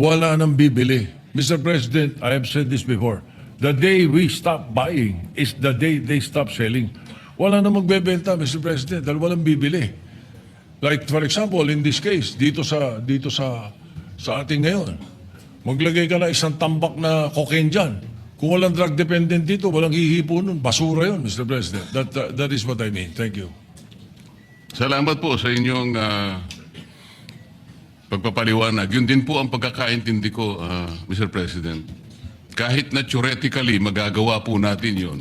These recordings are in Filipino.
wala nang bibili. Mr. President, I have said this before. The day we stop buying is the day they stop selling. Wala nang magbebenta, Mr. President, dahil walang bibili. Like for example, in this case, dito sa ating ngayon, maglagay ka na isang tambak na cocaine dyan. Kung walang drug dependent dito, walang hihipo nun. Basura yun, Mr. President. That is what I mean. Thank you. Salamat po sa inyong pagpapaliwanag. Yun din po ang pagkakaintindi ko, Mr. President. Kahit na theoretically magagawa po natin yun,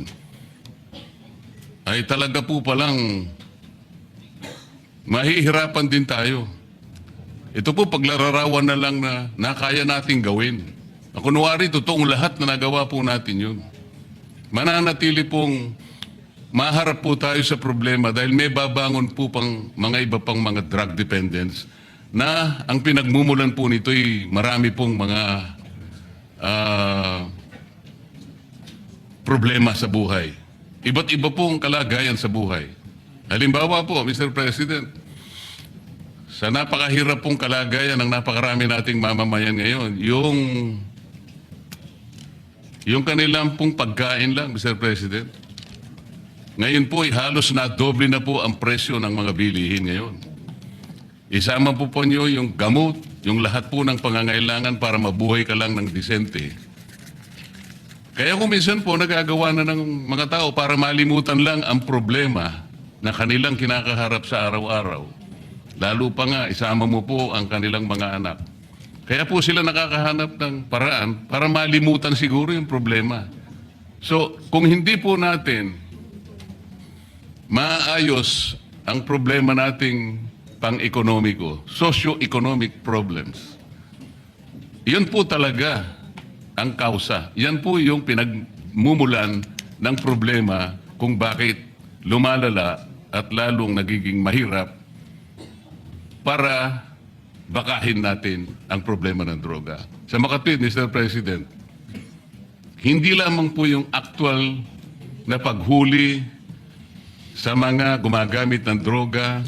ay talaga po palang mahihirapan din tayo. Ito po paglararawan na lang na kaya nating gawin. Kunwari, totoong lahat na nagawa po natin yun. Mananatili pong maharap po tayo sa problema dahil may babangon po pang mga iba pang mga drug dependents na ang pinagmumulan po nito ay marami pong mga problema sa buhay. Iba't iba pong kalagayan sa buhay. Halimbawa po, Mr. President, sa napakahirap pong kalagayan ng napakarami nating mamamayan ngayon, yung kanilang pong pagkain lang, Mr. President. Ngayon po ay halos na doble na po ang presyo ng mga bilihin ngayon. Isama po nyo yung gamot, yung lahat po ng pangangailangan para mabuhay ka lang ng disente. Kaya kung minsan po nagagawa na ng mga tao para malimutan lang ang problema na kanilang kinakaharap sa araw-araw. Lalo pa nga, isama mo po ang kanilang mga anak. Kaya po sila nakakahanap ng paraan para malimutan siguro yung problema. So, kung hindi po natin maayos ang problema nating pang-ekonomiko, socio-economic problems, yun po talaga ang kausa. Yan po yung pinagmumulan ng problema kung bakit lumalala at lalong nagiging mahirap para bakahin natin ang problema ng droga. Sa makatwid, Mr. President, hindi lamang po yung actual na paghuli sa mga gumagamit ng droga,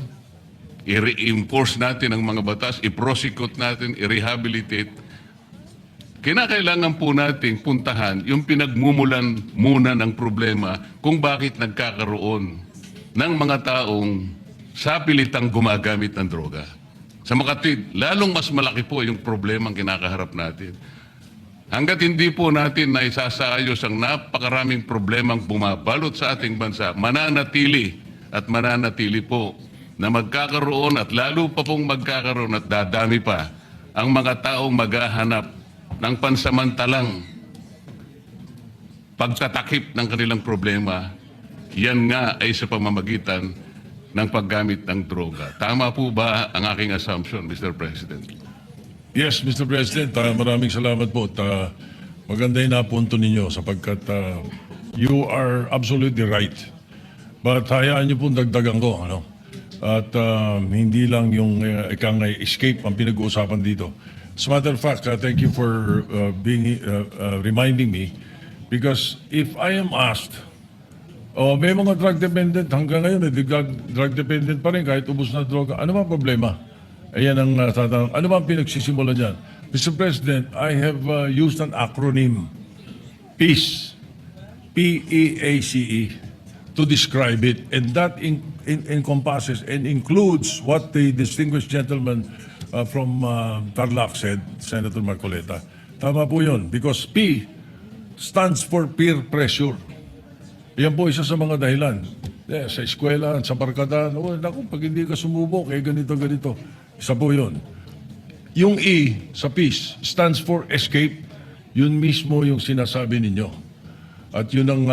i-reinforce natin ang mga batas, i-prosecute natin, i-rehabilitate. Kinakailangan po nating puntahan yung pinagmumulan muna ng problema kung bakit nagkakaroon ng mga taong sapilitang gumagamit ng droga. Sa makatwid, lalong mas malaki po yung problema ang kinakaharap natin. Hanggat hindi po natin na isasayos ang napakaraming problemang bumabalot sa ating bansa, mananatili po na magkakaroon at lalo pa pong magkakaroon at dadami pa ang mga taong maghahanap ng pansamantalang pagtatakip ng kanilang problema. Yan nga ay sa pamamagitan ng paggamit ng droga. Tama po ba ang aking assumption, Mr. President? Yes, Mr. President, maraming salamat po. Maganda yung napunto ninyo sapagkat you are absolutely right. But hayaan niyo pong dagdagan ko. At hindi lang yung ikang escape ang pinag-uusapan dito. As a matter of fact, thank you for reminding me because if I am asked, may mga drug dependent hanggang ngayon, drug dependent pa rin kahit ubos na droga. Ano ba problema? Ayan ang tatanong. Ano ba ang pinagsisimula dyan? Mr. President, I have used an acronym, PEACE, P-E-A-C-E, to describe it. And that encompasses and includes what the distinguished gentleman from Tarlac said, Senator Marcoleta. Tama po yun. Because P stands for peer pressure. Yan po isa sa mga dahilan. Sa eskwela, sa barkadahan, naku, pag hindi ka sumubok, ganito. Isa po yun. Yung E sa peace stands for escape. Yun mismo yung sinasabi ninyo. At yun ang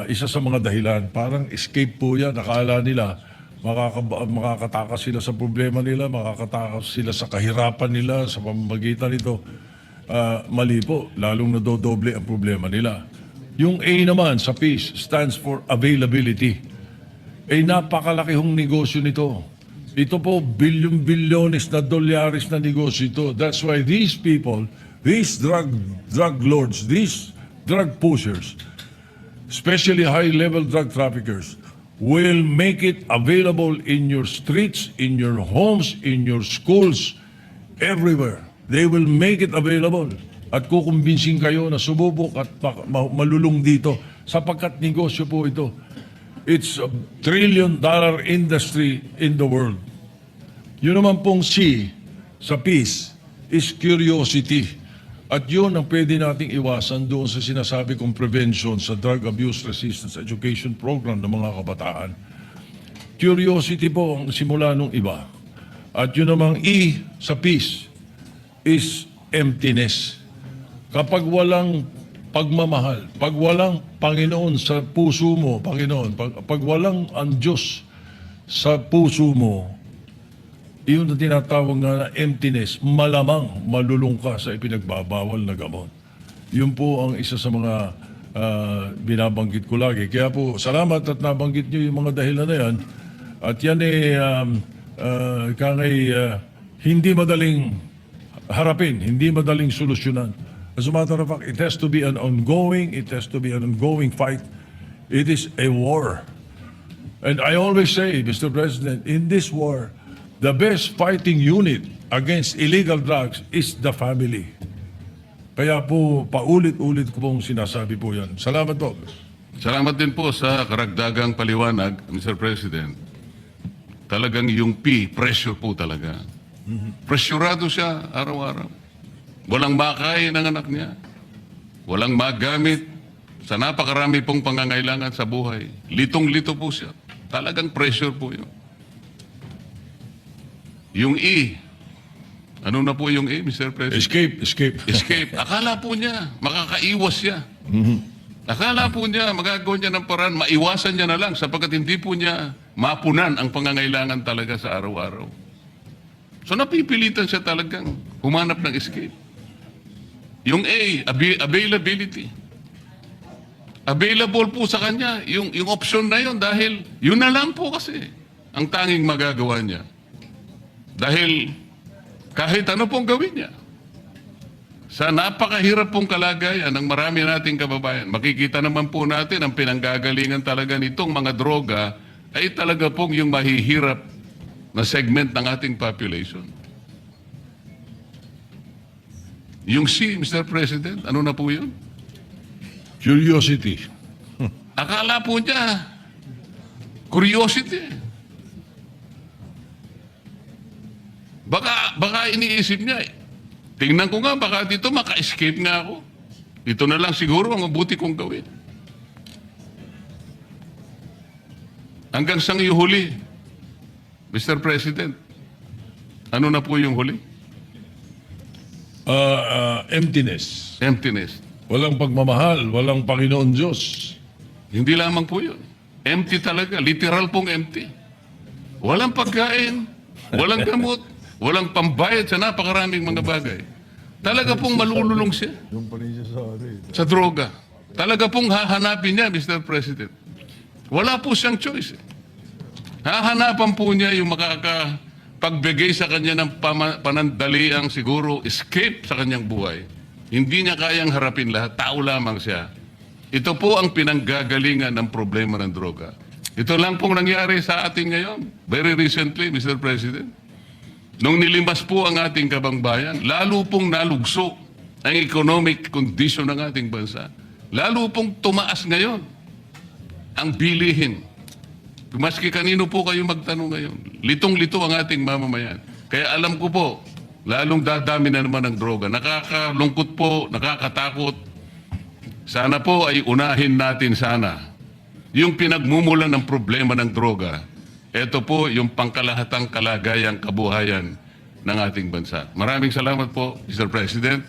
isa sa mga dahilan. Parang escape po yan. Nakala nila, makakatakas sila sa problema nila, makakatakas sila sa kahirapan nila, sa pamamagitan nito. Mali po. Lalong nadodoble ang problema nila. Yung A naman sa peace stands for availability. Napakalaki hong negosyo nito. Ito po, bilyon-bilyones na dolyares na negosyo ito. That's why these people, these drug lords, these drug pushers, especially high-level drug traffickers, will make it available in your streets, in your homes, in your schools, everywhere. they will make it available at kukumbinsin kayo na sumubok at malulung dito sapagkat negosyo po ito. It's a $1 trillion industry in the world. Yun naman pong C sa peace is curiosity. At yun ang pwede nating iwasan doon sa sinasabi kong prevention sa drug abuse resistance education program ng mga kabataan. Curiosity po ang simula nung iba. At yun namang E sa peace is emptiness. Kapag walang pagmamahal, pag walang Panginoon sa puso mo, Panginoon, pag walang ang Diyos sa puso mo, iyon na tinatawag nga na emptiness, malamang malulung ka sa ipinagbabawal na gamot. Yun po ang isa sa mga binabanggit ko lagi. Kaya po, salamat at nabanggit nyo yung mga dahilan na yan. At yan hindi madaling harapin, hindi madaling solusyonan. As a matter of fact, it has to be an ongoing fight. It is a war. And I always say, Mr. President, in this war, the best fighting unit against illegal drugs is the family. Kaya po, paulit-ulit ko pong sinasabi po yan. Salamat po. Salamat din po sa karagdagang paliwanag, Mr. President. Talagang yung P, pressure po talaga. Presyurado siya araw-araw. Walang makain ng anak niya. Walang magamit sa napakarami pong pangangailangan sa buhay. Litong-lito po siya. Talagang pressure po yun. Yung E, ano na po yung E, Mr. President? Escape. Akala po niya, makakaiwas siya. Akala po niya, magagawa niya ng paraan, maiwasan niya na lang sapagkat hindi po niya mapunan ang pangangailangan talaga sa araw-araw. So napipilitan siya talagang humanap ng escape. Yung A, availability. Available po sa kanya yung option na yun dahil yun na lang po kasi ang tanging magagawa niya. Dahil kahit ano pong gawin niya, sa napakahirap pong kalagayan ng marami nating kababayan, makikita naman po natin ang pinanggagalingan talaga nitong mga droga ay talaga pong yung mahihirap na segment ng ating population. Yung C, Mr. President, ano na po yun? Curiosity. Akala po niya, curiosity. Baka iniisip niya, tingnan ko nga, baka dito maka-escape nga ako. Ito na lang siguro ang mabuti kong gawin. Hanggang sang huli, Mr. President, ano na po yung huli? Emptiness. Emptiness. Walang pagmamahal, walang Panginoon Diyos. Hindi lamang po yun. Empty talaga, literal pong empty. Walang pagkain, walang gamot, walang pambayad sa napakaraming mga bagay. Talaga pong malululong siya sa droga. Talaga pong hahanapin niya, Mr. President. Wala po siyang choice. Hahanapan po niya yung makakapagbigay sa kanya ng panandaliang siguro escape sa kanyang buhay. Hindi niya kayang harapin lahat. Tao lamang siya. Ito po ang pinanggagalingan ng problema ng droga. Ito lang pong nangyari sa atin ngayon. Very recently, Mr. President. Nung nilimas po ang ating kabangbayan, lalo pong nalugso ang economic condition ng ating bansa. Lalo pong tumaas ngayon ang bilihin. Maski kanino po kayo magtanong ngayon, litong-lito ang ating mamamayan. Kaya alam ko po, lalong dadami na naman ang droga. Nakakalungkot po, nakakatakot. Sana po ay unahin natin sana yung pinagmumulan ng problema ng droga. Ito po yung pangkalahatang kalagayang kabuhayan ng ating bansa. Maraming salamat po, Mr. President.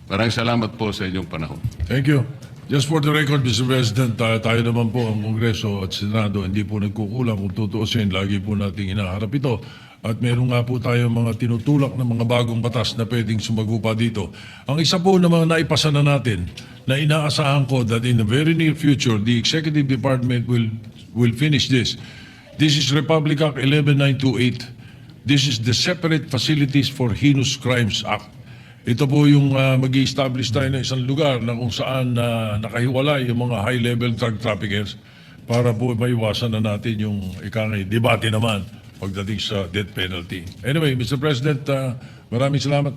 Maraming salamat po sa inyong panahon. Thank you. Just for the record, Mr. President, tayo naman po ang Kongreso at Senado, hindi po nagkukulang kung tutuusin. Lagi po nating inaharap ito. At meron nga po tayo mga tinutulak na mga bagong batas na pwedeng sumagupa dito. Ang isa po na mga naipasa na natin na inaasahan ko that in the very near future, the Executive Department will finish this. This is Republic Act 11928. This is the Separate Facilities for Heinous Crimes Act. Ito po yung mag-i-establish tayo ng isang lugar na kung saan nakahiwalay yung mga high-level drug traffickers para po maiwasan na natin yung debate naman pagdating sa death penalty. Anyway, Mr. President, maraming salamat.